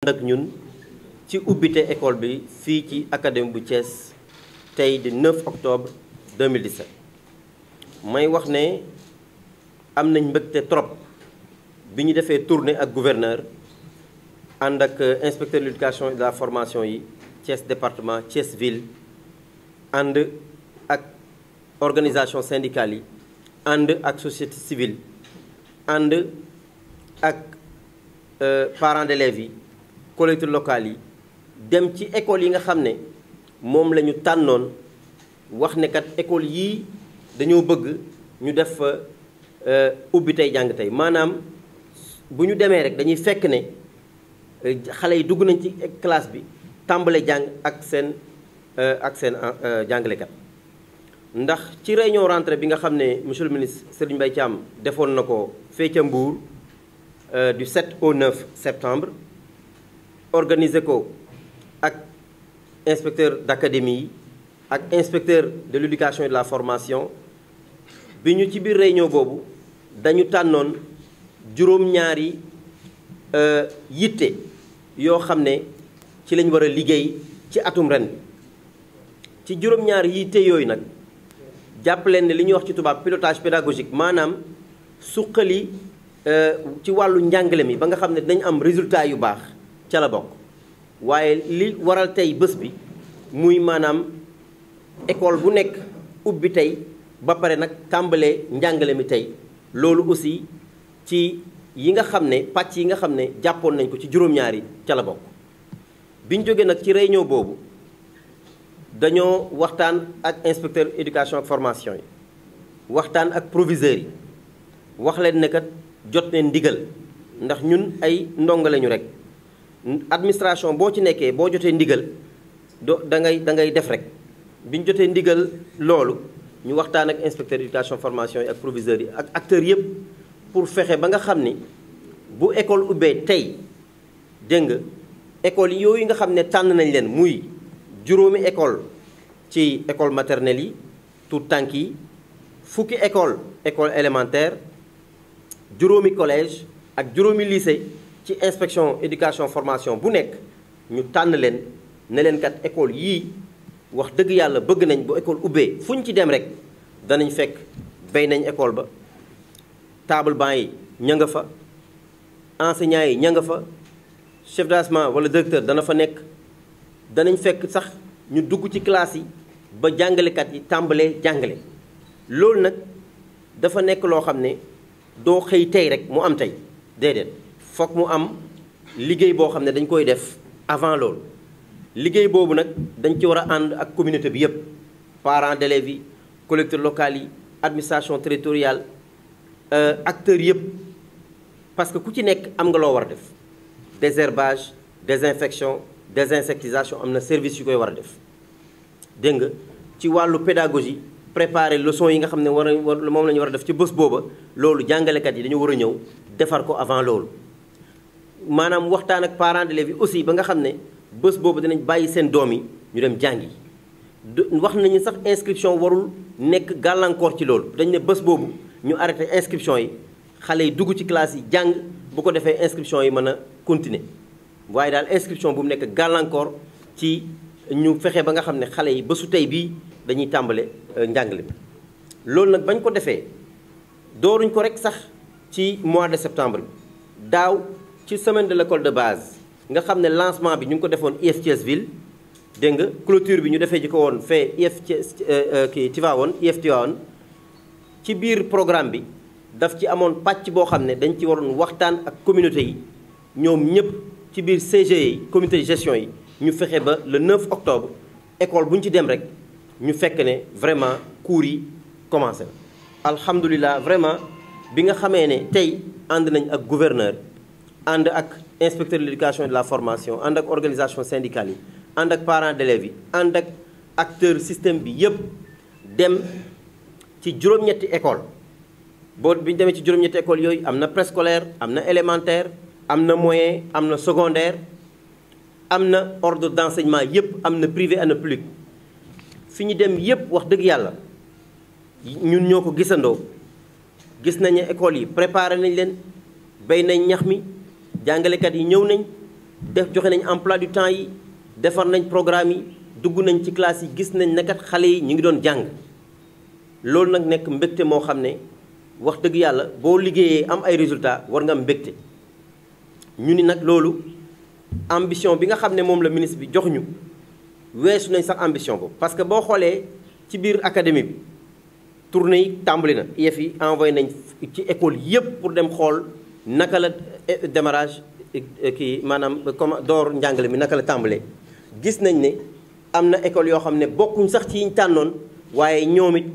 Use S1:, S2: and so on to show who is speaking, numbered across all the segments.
S1: ak ñun ci ubbite école bi fii ci académie bu Thiès tey di 9 octobre 2017 may wax ne am nañ mbégte trop bi ñu defee tournée ak gouverneur ànd ak inspecteur de l'éducation et de la formation yi Thiès département Thiès ville ànd ak organisation syndicale yi ànd ak société civile ànd ak parents d'élèves yi collectivités locales yi dem ci école yi nga xam ne moom la ñu tànnoon wax ne kat école yii dañoo bëgg ñu def fa ubbi tey jàng tey maanaam bu ñu demee rek dañuy fekk ne xale yi dugg nañ ci classe bi tàmbale jàng ak seen jàngalekat. ndax ci réunion rentrée bi nga xam ne monsieur le ministre Serigne Mbaye Thiam defoon na ko fee ca Mbour du 7 au 9 septembre organisé ko ak inspecteur d'académie yi ak inspecteur de l'éducation et de la formation bi ñu ci biir réunion boobu dañu tànnoon juróom-ñaari yitte yoo xam ne ci lañ war a liggéey ci atum ren bi ci juróom-ñaari yitte yooyu nag jàpp leen ne li ñuy wax ci tubaab pilotage pédagogique maanaam suqali ci wàllu njàngale mi ba nga xam ne dinañ am résultat yu baax ca la bokk waaye li waral tey bés bi muy maanaam école bu nekk ubbi tey ba pare nag tàmbalee njàngale mi tey loolu aussi ci yi nga xam ne pàcc yi nga xam ne jàppoon nañ ko ci juróom-ñaari ca la bokk biñ jógee nag ci réunion boobu dañoo waxtaan ak inspecteur éducation ak formation yi waxtaan ak proviseurs yi wax leen ne kat jot neen ndigal ndax ñun ay ndongo lañu rek administration boo ci nekkee boo jotee ndigal da ngay def rek biñ jotee ndigal loolu ñu waxtaan ak inspecteur éducation formation yi ak proviseurs yi ak acteurs yëpp pour fexe ba nga xam ni bu école ubbee tey dégg nga école yooyu nga xam ne tànn nañ leen muy juróomi école ci école maternelle yi tout tànk yi fukki école élémentaire juróomi collège ak juróomi lycée ci inspection éducation formation bu nekk ñu tànn leen ne leen kat école yii wax dëgg yàlla bëgg nañ bu école ubbee fu ñu ci dem rek danañ fekk bay nañ école ba table banc yi ña nga fa enseignants yi ña nga fa chef d'établissement wala directeur dana fa nekk danañ fekk sax ñu dugg ci classe yi ba jàngalekat yi tàmbalee jàngale loolu nag dafa nekk loo xam ne doo xëy tey rek mu am tey déedéet foog mu am liggéey boo xam ne dañ koy def avant loolu liggéey boobu nag dañ ci war a ànd ak communauté bi yëpp parents d'élèves yi collectivités locales yi administration territoriale acteurs yëpp parce que ku ci nekk am nga loo war a def désherbage désinfection désinsectisation am na service yu koy war a def dégg nga ci wàllu pédagogie préparer leçon yi nga xam ne moom la ñu war a def ci bés booba loolu jàngalekat yi dañu war a ñëw defar ko avant loolu maanaam waxtaan ak parents d'élèves yi aussi ba nga xam ne bés boobu dinañ bàyyi seen doom yi ñu dem jàngi wax nañu sax inscription warul nekk gàllankoor ci loolu dañ ne bés boobu ñu arrêté inscription yi xale yi dugg ci classe yi jàng bu ko defee inscription yi mën a continuer waaye daal inscription bu mu nekk gàllankoor ci ñu fexe ba nga xam ne xale yi bésu tey bii dañuy tàmbale njàngale bi loolu nag bañ ko defee dooruñ ko rek sax ci mois de septembre bi daaw ci semaine de l'école de base nga xam ne lancement bi ñu ngi ko defoon IEF Thiès ville dégg nga clôture bi ñu defee ji ko woon fee IEF Thiès Tivaouane IEF Tivaouane ci biir programme bi daf ci amoon pàcc boo xam ne dañ ci waroon waxtaan ak communauté yi ñoom ñëpp ci biir CGE yi comité de gestion yi ñu fexe ba le 9 octobre école bu ñu ci dem rek ñu fekk ne vraiment cours yi commencé na. alhamdulilah vraiment bi nga xamee ne tey ànd nañ ak gouverneur ànd ak inspecteur de l'éducation et de la formation ànd ak organisation syndicale yi ànd ak parents d'élèves yi ànd ak acteur système bi yëpp dem ci juróom-ñetti école boo bi ñu demee ci juróom-ñetti école yooyu am na préscolaire am na élémentaire am na moyen am na secondaire am na ordre d'enseignement yëpp am na privé am na public fi ñu dem yëpp wax dëgg yàlla ñun ñoo ko gisandoo gis nañu école yi préparé nañ leen béy nañ ñax mi jàngalekat yi ñëw nañ joxe nañ emploi du temps yi defar nañ programme yi dugg nañ ci classe yi gis nañ ne kat xale yi ñu ngi doon jàng loolu nag nekk mbégte moo xam ne wax dëgg yàlla boo liggéeyee am ay résultats war nga am mbégte ñu ni nag loolu ambition bi nga xam ne moom la ministre bi jox ñu weesu nañ sax ambition boobu parce que boo xoolee ci biir académie bi tournée yi tàmbali na IEF yi envoyé nañ ci école yëpp pour dem xool naka la démarrage kii maanaam comme door njàngale mi naka la tàmbalee gis nañ ne am na école yoo xam ne bokkuñ sax ci yiñ tànnoon waaye ñoom it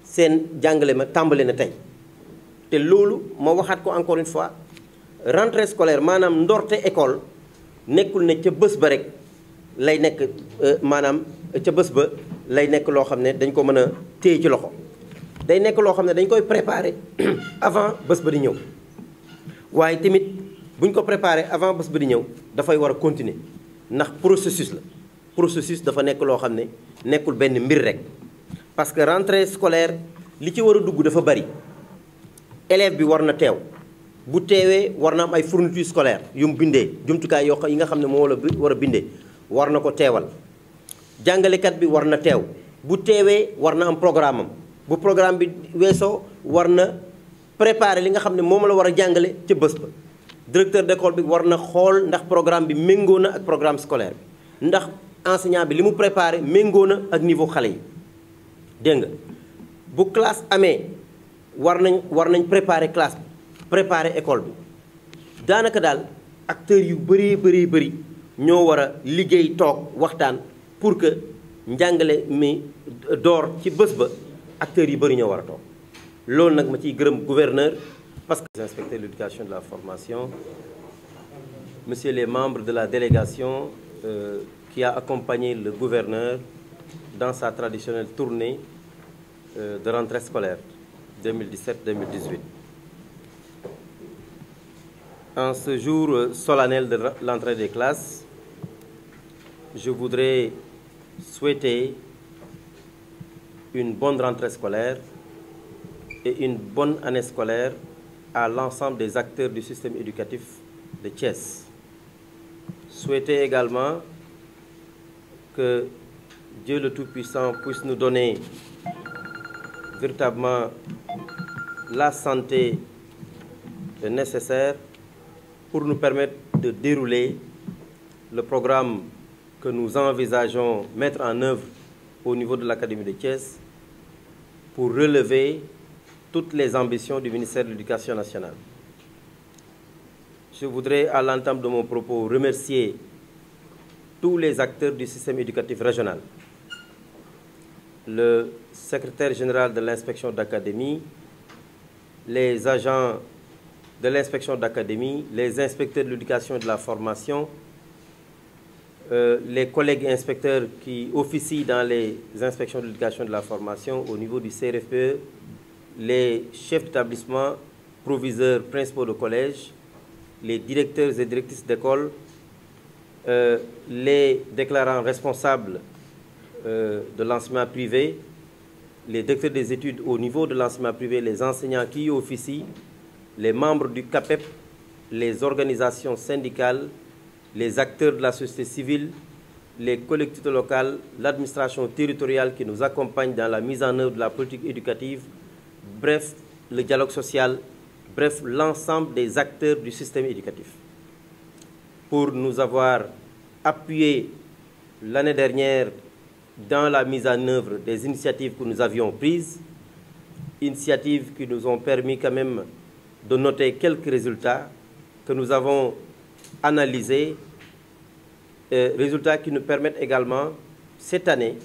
S1: seen jàngale ma tàmbale na tey te loolu ma waxaat ko encore une fois rentrée scolaire maanaam ndorte école nekkul ne ca bés ba rek lay nekk maanaam ca bés ba lay nekk loo xam ne dañ ko mën a téye ci loxo day nekk loo xam ne dañ koy préparer avant bés ba di ñëw waaye tamit buñ ko préparer avant bés ba di ñëw dafay war a continuer ndax processus la processus dafa nekk loo xam ne nekkul benn mbir rek parce que rentrée scolaire li ci war a dugg dafa bari élève bi war na teew bu teewee war na am ay fourniture scolaire yu mu bindee jumtukaay yoo yi nga xam ne moo la war a bindee war na ko teewal jàngalekat bi war na teew bu teewee war na am programme am bu programme bi weesoo war na préparer li nga xam ne moom la war a jàngale ca bés ba directeur d'école bi war na xool ndax programme bi méngoo na ak programme scolaire bi ndax enseignant bi li mu préparé méngoo na ak niveau xale yi dégg nga bu classe amee war nañ préparer classe bi préparer école bi daanaka daal acteurs yu bëri ñoo war a liggéey toog waxtaan pour que njàngale mi door ci bés ba acteurs yi bëri ñoo war a toog loolu nag ma ciy gërëm gouverneur parce que les inspecteurs de l'éducation et de la formation, messieurs les membres de la délégation qui a accompagné le gouverneur dans sa traditionnelle tournée de rentrée scolaire 2017-2018. En ce jour solennel de l'entrée des classes, je voudrais souhaiter une bonne rentrée scolaire et une bonne année scolaire à l'ensemble des acteurs du système éducatif de Thiès. Souhaiter également que Dieu le Tout-Puissant puisse nous donner véritablement la santé nécessaire pour nous permettre de dérouler le programme que nous envisageons mettre en œuvre au niveau de l'Académie de Thiès pour relever toutes les ambitions du ministère de l'Éducation nationale. Je voudrais, à l'entame de mon propos, remercier tous les acteurs du système éducatif régional, le secrétaire général de l'inspection d'académie, les agents de l'inspection d'académie, les inspecteurs de l'éducation et de la formation, les collègues inspecteurs qui officient dans les inspections de l'éducation et de la formation au niveau du CRFPE, les chefs d'établissement, proviseurs principaux de collège, les directeurs et directrices d'école, les déclarants responsables de l'enseignement privé, les directeurs des études au niveau de l'enseignement privé, les enseignants qui y officient, les membres du CAPEP, les organisations syndicales, les acteurs de la société civile, les collectivités locales, l'administration territoriale qui nous accompagne dans la mise en œuvre de la politique éducative, bref, le dialogue social, bref, l'ensemble des acteurs du système éducatif. Pour nous avoir appuyé l'année dernière dans la mise en œuvre des initiatives que nous avions prises, initiatives qui nous ont permis quand même de noter quelques résultats que nous avons analysés, résultats qui nous permettent également cette année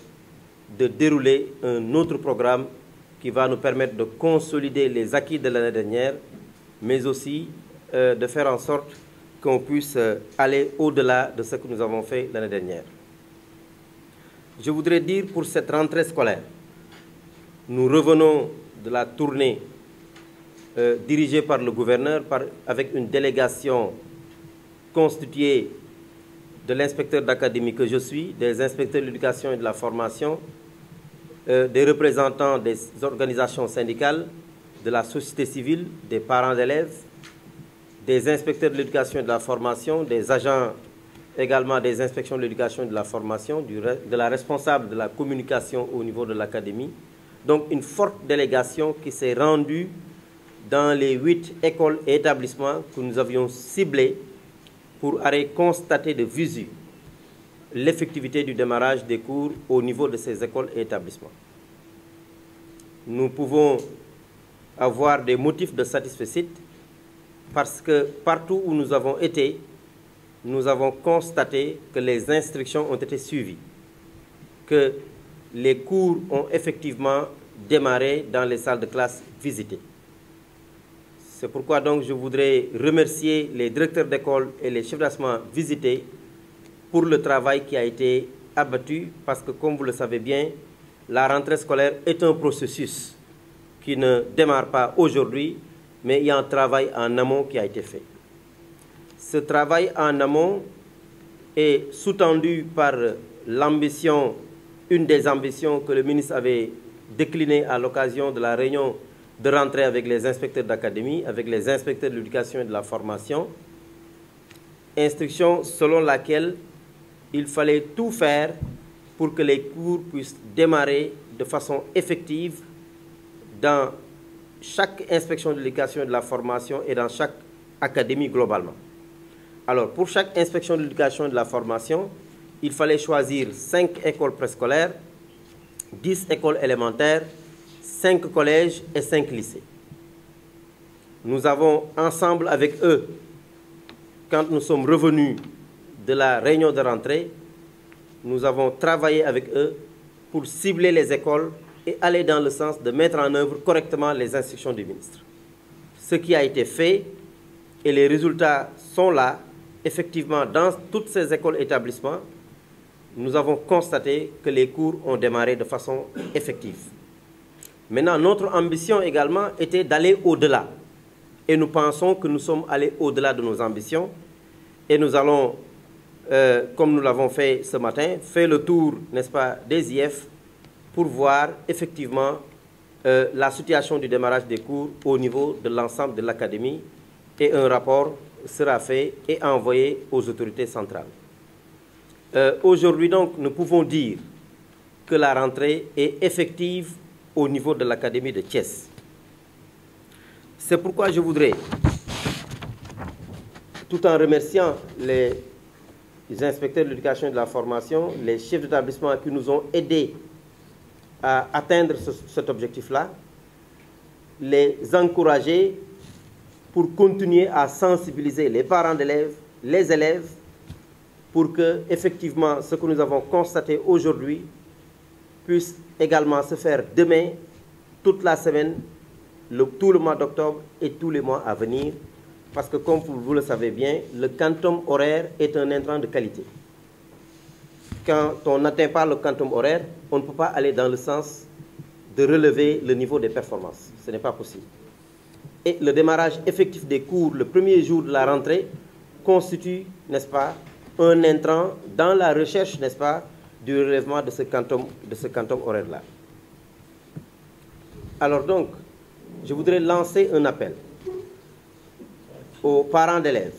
S1: de dérouler un autre programme qui va nous permettre de consolider les acquis de l'année dernière, mais aussi de faire en sorte qu'on puisse aller au-delà de ce que nous avons fait l'année dernière. Je voudrais dire pour cette rentrée scolaire, nous revenons de la tournée dirigée par le gouverneur avec une délégation constituée de l'inspecteur d'académie que je suis, des inspecteurs de l'éducation et de la formation, des représentants des organisations syndicales, de la société civile, des parents d'élèves, des inspecteurs de l'éducation et de la formation, des agents également des inspections de l'éducation et de la formation, de la responsable de la communication au niveau de l'académie. Donc une forte délégation qui s'est rendue dans les 8 écoles et établissements que nous avions ciblés pour aller constater de visu l'effectivité du démarrage des cours au niveau de ces écoles et établissements. Nous pouvons avoir des motifs de satisfecit parce que partout où nous avons été, nous avons constaté que les instructions ont été suivies, que les cours ont effectivement démarré dans les salles de classe visitées. C'est pourquoi donc je voudrais remercier les directeurs d'école et les chefs d'établissement visités pour le travail qui a été abattu, parce que comme vous le savez bien, la rentrée scolaire est un processus qui ne démarre pas aujourd'hui, mais il y a un travail en amont qui a été fait. Ce travail en amont est sous-tendu par l'ambition, une des ambitions que le ministre avait déclinées à l'occasion de la réunion de rentrée avec les inspecteurs d'académie, avec les inspecteurs de l'éducation et de la formation, instruction selon laquelle il fallait tout faire pour que les cours puissent démarrer de façon effective dans chaque inspection de l'éducation et de la formation et dans chaque académie globalement. Alors, pour chaque inspection de l'éducation et de la formation, il fallait choisir 5 écoles préscolaires, 10 écoles élémentaires, 5 collèges et 5 lycées. Nous avons ensemble avec eux, quand nous sommes revenus de la réunion de rentrée, nous avons travaillé avec eux pour cibler les écoles et aller dans le sens de mettre en œuvre correctement les instructions du ministre. Ce qui a été fait et les résultats sont là. Effectivement, dans toutes ces écoles et établissements, nous avons constaté que les cours ont démarré de façon effective. Maintenant, notre ambition également était d'aller au-delà. Et nous pensons que nous sommes allés au-delà de nos ambitions. Et nous allons, comme nous l'avons fait ce matin, faire le tour, n'est-ce pas, des IF pour voir effectivement la situation du démarrage des cours au niveau de l'ensemble de l'académie. Et un rapport sera fait et envoyé aux autorités centrales. Aujourd'hui, donc, nous pouvons dire que la rentrée est effective au niveau de l'académie de Thiès. C'est pourquoi je voudrais, tout en remerciant les inspecteurs de l'éducation et de la formation, les chefs d'établissement qui nous ont aidés à atteindre cet objectif-là, les encourager pour continuer à sensibiliser les parents d'élèves, les élèves, pour que, effectivement, ce que nous avons constaté aujourd'hui puisse également se faire demain, toute la semaine, tout le mois d'octobre et tous les mois à venir. Parce que, comme vous le savez bien, le quantum horaire est un intrant de qualité. Quand on n'atteint pas le quantum horaire, on ne peut pas aller dans le sens de relever le niveau des performances. Ce n'est pas possible. Et le démarrage effectif des cours, le premier jour de la rentrée, constitue, n'est-ce pas, un intrant dans la recherche, n'est-ce pas, du relèvement de ce quantum horaire-là. Alors donc, je voudrais lancer un appel aux parents d'élèves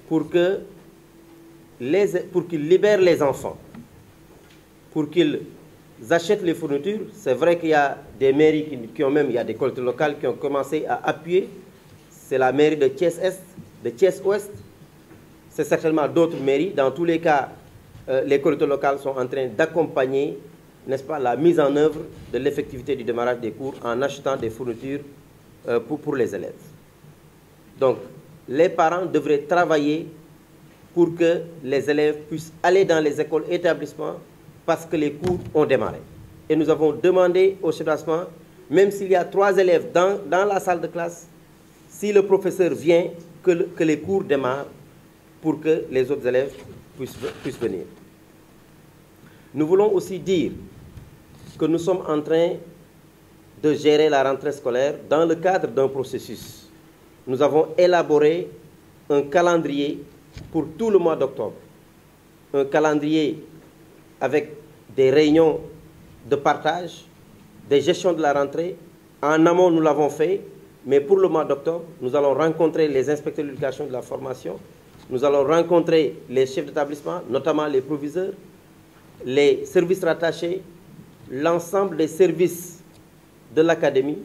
S1: pour qu'ils libèrent les enfants, pour qu'ils achètent les fournitures. C'est vrai qu'il y a des mairies il y a des collectivités locales qui ont commencé à appuyer. C'est la mairie de Thiès-Est, de Thiès-Ouest. C'est certainement d'autres mairies. Dans tous les cas, les collectivités locales sont en train d'accompagner, n'est-ce pas, la mise en œuvre de l'effectivité du démarrage des cours en achetant des fournitures pour les élèves. Donc, les parents devraient travailler pour que les élèves puissent aller dans les écoles et établissements parce que les cours ont démarré. Et nous avons demandé au chef d'établissement, même s'il y a 3 élèves dans la salle de classe, si le professeur vient, que les cours démarrent pour que les autres élèves puissent venir. Nous voulons aussi dire que nous sommes en train de gérer la rentrée scolaire dans le cadre d'un processus. Nous avons élaboré un calendrier pour tout le mois d'octobre. Un calendrier avec des réunions de partage, des gestions de la rentrée. En amont, nous l'avons fait, mais pour le mois d'octobre, nous allons rencontrer les inspecteurs de l'éducation et de la formation. Nous allons rencontrer les chefs d'établissement, notamment les proviseurs, les services rattachés, l'ensemble des services de l'académie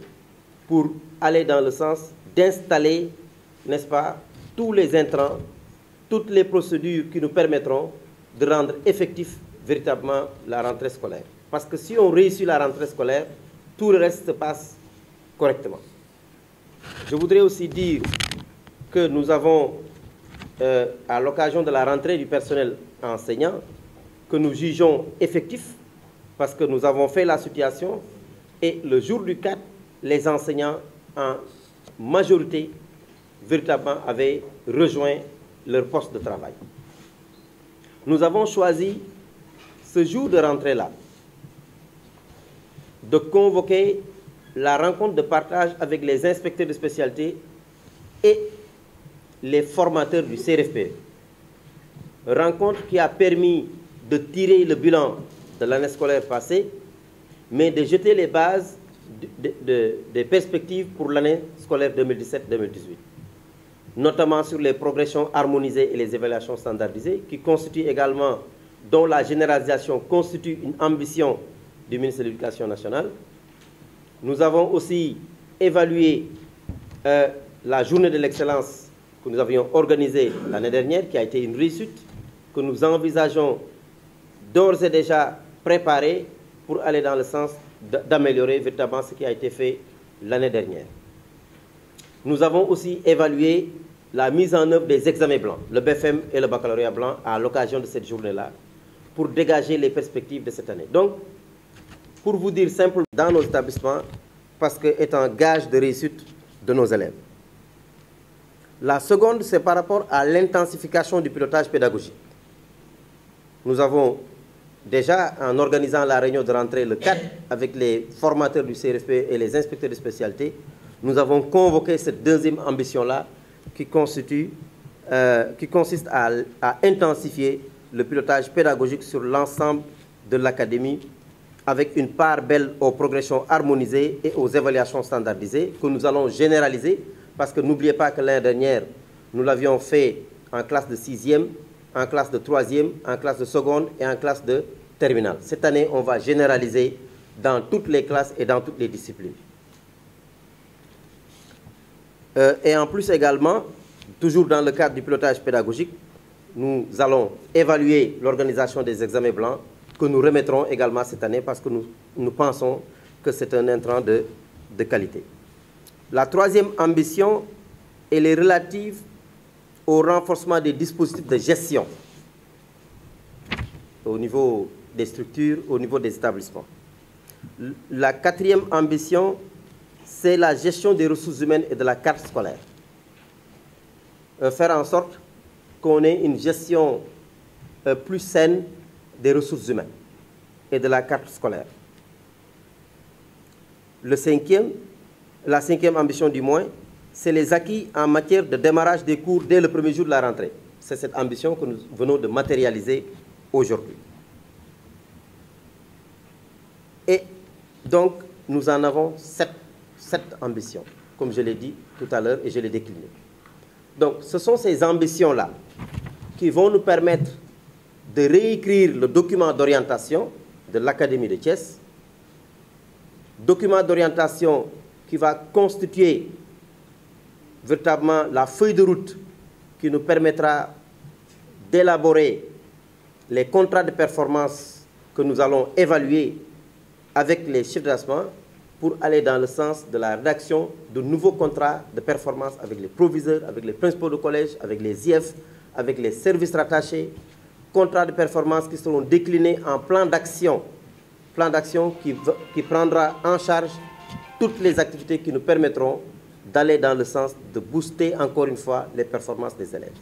S1: pour aller dans le sens d'installer, n'est-ce pas, tous les intrants, toutes les procédures qui nous permettront de rendre effectif véritablement la rentrée scolaire. Parce que si on réussit la rentrée scolaire, tout le reste se passe correctement. Je voudrais aussi dire que nous avons, à l'occasion de la rentrée du personnel enseignant, que nous jugeons effectif, parce que nous avons fait la situation, et le jour du 4, les enseignants en majorité, véritablement, avaient rejoint leur poste de travail. Nous avons choisi ce jour de rentrée-là de convoquer la rencontre de partage avec les inspecteurs de spécialité et les formateurs du CRFPE. Rencontre qui a permis de tirer le bilan de l'année scolaire passée, mais de jeter les bases des perspectives pour l'année scolaire 2017-2018, notamment sur les progressions harmonisées et les évaluations standardisées, qui constituent également, dont la généralisation constitue une ambition du ministre de l'Éducation nationale. Nous avons aussi évalué la journée de l'excellence que nous avions organisée l'année dernière, qui a été une réussite, que nous envisageons d'ores et déjà préparer pour aller dans le sens d'améliorer véritablement ce qui a été fait l'année dernière. Nous avons aussi évalué la mise en œuvre des examens blancs, le BFM et le baccalauréat blanc, à l'occasion de cette journée-là, pour dégager les perspectives de cette année. Donc, pour vous dire simplement, dans nos établissements, parce que est un gage de réussite de nos élèves. La seconde, c'est par rapport à l'intensification du pilotage pédagogique. Nous avons déjà, en organisant la réunion de rentrée le 4 avec les formateurs du CRFP et les inspecteurs de spécialité, nous avons convoqué cette deuxième ambition-là qui consiste à intensifier le pilotage pédagogique sur l'ensemble de l'académie avec une part belle aux progressions harmonisées et aux évaluations standardisées que nous allons généraliser parce que n'oubliez pas que l'année dernière, nous l'avions fait en classe de 6e, en classe de 3e, en classe de seconde et en classe de terminale. Cette année, on va généraliser dans toutes les classes et dans toutes les disciplines. Et en plus également, toujours dans le cadre du pilotage pédagogique, nous allons évaluer l'organisation des examens blancs que nous remettrons également cette année parce que nous pensons que c'est un intrant de qualité. La troisième ambition, elle est relative au renforcement des dispositifs de gestion au niveau des structures, au niveau des établissements. La quatrième ambition, c'est la gestion des ressources humaines et de la carte scolaire. Faire en sorte qu'on ait une gestion plus saine des ressources humaines et de la carte scolaire. La cinquième ambition du moins, c'est les acquis en matière de démarrage des cours dès le premier jour de la rentrée. C'est cette ambition que nous venons de matérialiser aujourd'hui. Et donc, nous en avons sept ambitions, comme je l'ai dit tout à l'heure et je l'ai décliné. Donc, ce sont ces ambitions-là qui vont nous permettre de réécrire le document d'orientation de l'Académie de Thiès, document d'orientation qui va constituer véritablement la feuille de route qui nous permettra d'élaborer les contrats de performance que nous allons évaluer avec les chefs d'établissement pour aller dans le sens de la rédaction de nouveaux contrats de performance avec les proviseurs, avec les principaux de collège, avec les IF, avec les services rattachés, contrats de performance qui seront déclinés en plan d'action qui prendra en charge toutes les activités qui nous permettront d'aller dans le sens de booster encore une fois les performances des élèves.